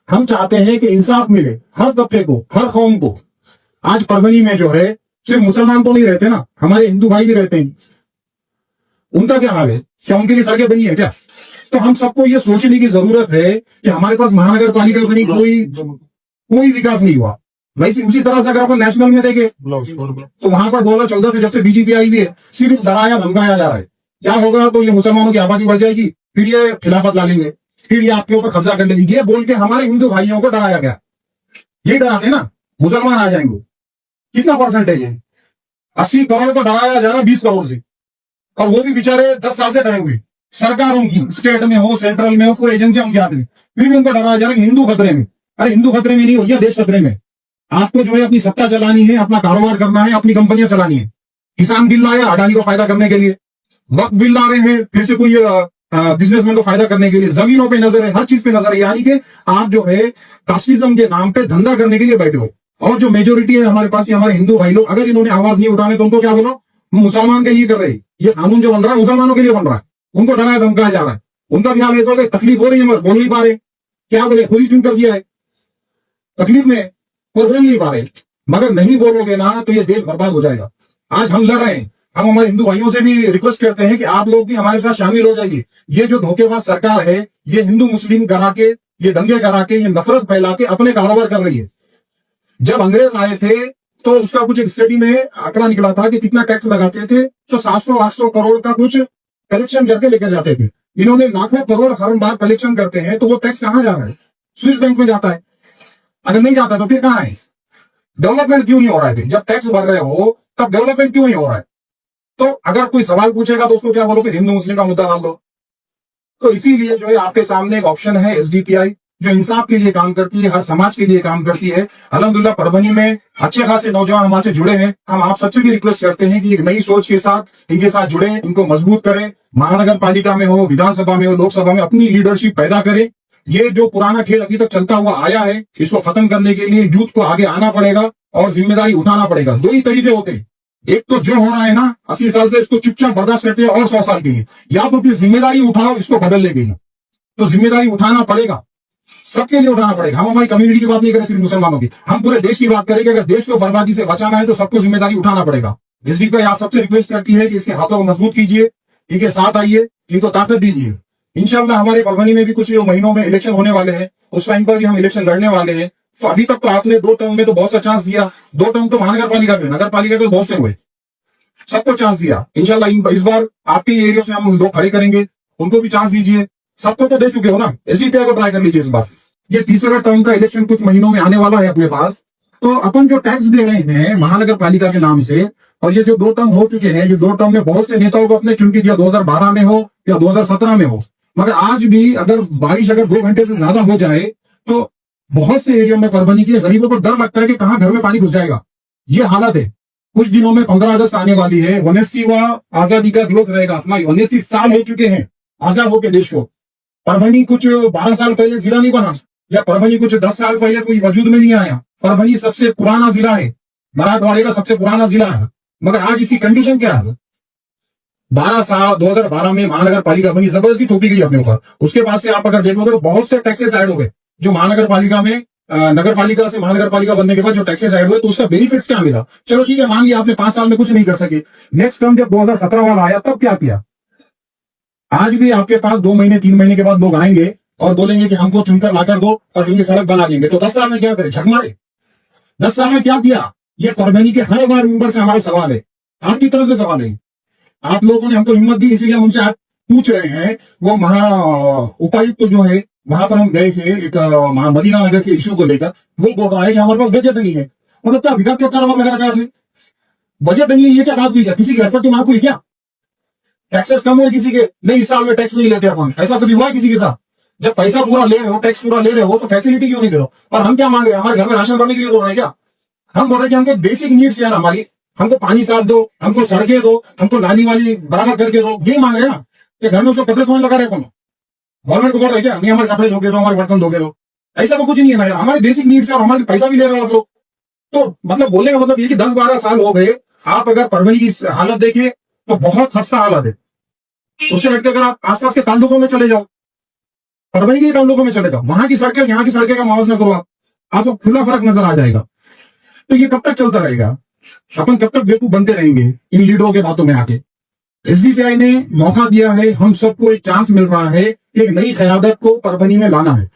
हम चाहते हैं कि इंसाफ मिले हर तबके को, हर कौम को। आज परभनी में जो है सिर्फ मुसलमान तो नहीं रहते ना, हमारे हिंदू भाई भी रहते हैं। उनका क्या हाल है? क्या उनके लिए सड़कें बनी है क्या? तो हम सबको ये सोचने की जरूरत है कि हमारे पास महानगर पालिका में कोई विकास नहीं हुआ। वैसे उसी तरह से अगर अपन नेशनल में देखें तो वहां पर 2014 से जब से बीजेपी आई हुई है सिर्फ डराया धमकाया जा रहा है। क्या होगा तो ये मुसलमानों की आबादी बढ़ जाएगी, फिर ये खिलाफत ला लेंगे, फिर ये आपके ऊपर कब्जा कर लेंगे, ये बोल के हमारे हिंदू भाइयों को डराया गया। ये डराते ना मुसलमान आ जाएंगे। कितना परसेंट है ये? 80 करोड़ को डराया जा रहा है 20 करोड़ से, और वो भी बेचारे 10 साल से डरे हुए। सरकारों की, स्टेट में हो, सेंट्रल में हो, कोई एजेंसी उनके हाथ में, फिर भी उनको डराया जा रहा है हिंदू खतरे में। अरे हिंदू खतरे में नहीं, भैया देश खतरे में। आपको जो है अपनी सत्ता चलानी है, अपना कारोबार करना है, अपनी कंपनियां चलानी है। किसान बिल लाया अडानी को फायदा करने के लिए, वक्त बिल ला रहे हैं फिर से कोई बिजनेसमैन को फायदा करने के लिए, जमीनों पे नजर है, हर चीज पे नजर है। यानी कि आप जो है कास्टिज्म के नाम पे धंधा करने के लिए बैठे हो। और जो मेजोरिटी है हमारे पास, हमारे हिंदू भाई लोग, अगर इन्होंने आवाज नहीं उठाने तो उनको क्या बोलो, मुसलमान के लिए कर रहे हैं। ये कानून जो बन रहा है मुसलमानों के लिए बन रहा है, उनको डराया धमकाया जा रहा है। उनका भी हाल ऐसा हो गया, तकलीफ हो रही है, बोल नहीं पा रहे। क्या बोले, खुद ही चुन कर दिया है तकलीफ में, वो बोल नहीं पा रहे। मगर नहीं बोलोगे ना तो ये देश बर्बाद हो जाएगा। आज हम लड़ रहे हैं, हम हमारे हिंदू भाइयों से भी रिक्वेस्ट करते हैं कि आप लोग भी हमारे साथ शामिल हो जाइए। ये जो धोखेबाज सरकार है, ये हिंदू मुस्लिम करा के, ये दंगे करा के, ये नफरत फैला के अपने कारोबार कर रही है। जब अंग्रेज आए थे तो उसका कुछ एक स्टडी में आंकड़ा निकला था कि कितना टैक्स लगाते थे, तो 700-800 करोड़ का कुछ कलेक्शन करके लेकर जाते थे। इन्होंने लाखों करोड़ हर बार कलेक्शन करते हैं, तो वो टैक्स कहां जा रहा है? स्विस बैंक में जाता है। अगर नहीं जाता तो फिर कहां है? डेवलपमेंट क्यों नहीं हो रहा है? जब टैक्स भर रहे हो तब डेवलपमेंट क्यों नहीं हो रहा है? तो अगर कोई सवाल पूछेगा तो उसको क्या बोलो कि हिंदू मुस्लिम का मुद्दा डाल दो। तो इसीलिए जो है आपके सामने एक ऑप्शन है एसडीपीआई, जो इंसाफ के लिए काम करती है, हर समाज के लिए काम करती है। अल्हम्दुलिल्लाह परभनी में अच्छे खासे नौजवान हमारे से जुड़े हैं। हम आप सबसे भी रिक्वेस्ट करते हैं कि एक नई सोच के साथ इनके साथ जुड़े, इनको मजबूत करें। महानगर पालिका में हो, विधानसभा में हो, लोकसभा में अपनी लीडरशिप पैदा करें। ये जो पुराना खेल अभी तक चलता हुआ आया है, इसको खत्म करने के लिए यूथ को आगे आना पड़ेगा और जिम्मेदारी उठाना पड़ेगा। दो ही तरीके होते हैं, एक तो जो हो रहा है ना 80 साल से, इसको चुपचाप बर्दाश्त करते हैं और 100 साल के लिए, या तो फिर जिम्मेदारी उठाओ इसको बदलने के लिए। तो जिम्मेदारी उठाना पड़ेगा, सबके लिए उठाना पड़ेगा। हम हमारी कम्युनिटी की बात नहीं करें सिर्फ मुसलमानों की, हम पूरे देश की बात करें कि अगर देश को बर्बादी से बचाना है तो सबको जिम्मेदारी उठाना पड़ेगा। एसडीपीआई आप सबसे रिक्वेस्ट करती है कि इसके हाथों को मजबूत कीजिए, इनके साथ आइए, इनको ताकत दीजिए। इंशाल्लाह हमारे परभनी में भी कुछ महीनों में इलेक्शन होने वाले हैं, उस टाइम पर भी हम इलेक्शन लड़ने वाले हैं। तो अभी तक तो आपने 2 टर्म में तो बहुत सा चांस दिया, 2 टर्म तो महानगर पालिका में, नगर पालिका के बहुत से हुए, सबको चांस दिया। इंशाल्लाह इस बार आपके एरिया से हम लोग खड़े करेंगे, उनको भी चांस दीजिए। सबको तो दे चुके हो ना, एसडीपीआई को ट्राई कर लीजिए इस बार। ये तीसरा टर्म का इलेक्शन कुछ महीनों में आने वाला है अपने पास। तो अपन जो टैक्स दे रहे हैं महानगर पालिका के नाम से, और ये जो 2 टर्म हो चुके हैं, ये 2 टर्म में बहुत से नेताओं को अपने चुन के दिया, 2012 में हो या 2017 में हो। मगर आज भी अगर बारिश अगर 2 घंटे से ज्यादा हो जाए तो बहुत से एरिया में परभनी के गरीबों को डर लगता है कि कहां घर में पानी घुस जाएगा। ये हालत है। कुछ दिनों में 15 अगस्त आने वाली है, 79वां आजादी का दिवस रहेगा। अपना 79 साल हो चुके हैं आजाद होकर देश को। परभनी कुछ 12 साल पहले जिला नहीं बना, या परभनी कुछ 10 साल पहले कोई वजूद में नहीं आया। परभनी सबसे पुराना जिला है, मराठवाड़े का सबसे पुराना जिला है। मगर आज इसकी कंडीशन क्या है? 2012 में महानगर पालिका बनी, जबरदस्ती थोपी गई अपने ऊपर। उसके बाद से आप अगर देखोगे तो बहुत से टैक्सेस ऐड हो गए, जो महानगर पालिका में नगर पालिका से महानगर पालिका बनने के बाद जो टैक्सेस ऐड हुए, तो उसका बेनिफिट्स क्या मिला? चलो ठीक है, मान लिया आपने 5 साल में कुछ नहीं कर सके। नेक्स्ट टर्म जब 2017 वाला आया तब क्या किया? आज भी आपके पास 2 महीने 3 महीने के बाद लोग आएंगे और बोलेंगे कि हमको चुनकर लाकर दो और इनकी सड़क बना देंगे। तो 10 साल में क्या करें? झक मारे। 10 साल में क्या किया? ये परभनी के हर बार मेंबर से हमारा सवाल है, आपकी तरफ से सवाल है। आप लोगों ने हमको हिम्मत दी, इसीलिए हम उनसे आज पूछ रहे हैं। वो महा उपायुक्त जो है, वहां पर हम गए थे एक मदीना नगर के इश्यू को लेकर, वो बोल रहा है कि हमारे पास बजट नहीं है। मतलब क्या विकास का कारोबार लगा रखा है? बजट नहीं है, ये क्या बात हुई? क्या किसी की हरकत की मांग हुई क्या? टैक्सेस कम हुए किसी के? नहीं, इस साल में टैक्स नहीं लेते अपन। ऐसा कभी हुआ किसी के साथ? जब पैसा पूरा ले रहे हो, टैक्स पूरा ले रहे हो, तो फैसिलिटी क्यों नहीं दे रहे हो? और हम क्या मांग रहे हैं? हमारे घर में राशन भरने के लिए बोल रहे हैं क्या? हम बोल रहे हैं कि हमको बेसिक नीड्स है ना हमारी, हमको पानी साफ दो, हमको सड़कें दो, हमको नाली वाली बराबर करके दो, ये मांग रहे हैं ना। कि घर में उसको कपड़े कौन लगा रहे? कौन गवर्नमेंट को बोल रहे क्या नहीं हमारे कपड़े धोके दो, हमारे बर्तन धोके दो? ऐसा तो कुछ नहीं है ना, हमारे बेसिक नीड्स है और हमारे पैसा भी ले रहे हो आप लोग। तो मतलब बोलने का मतलब ये कि 10-12 साल हो गए, आप अगर परभनी की हालत देखें तो बहुत खस्ता हालत है। उससे हटकर अगर आप आसपास के ताल्लुकों में चले जाओ, परवनी के काम लोगों में चलेगा, वहां की सड़कें यहाँ की सड़कें का मुआवजा करो आपको खुला फर्क नजर आ जाएगा। तो ये कब तक चलता रहेगा? अपन कब तक बेवकूफ बनते रहेंगे इन लीडरों के बातों में आके? एसडीपीआई ने मौका दिया है, हम सबको एक चांस मिल रहा है, एक नई क़यादत को परभनी में लाना है।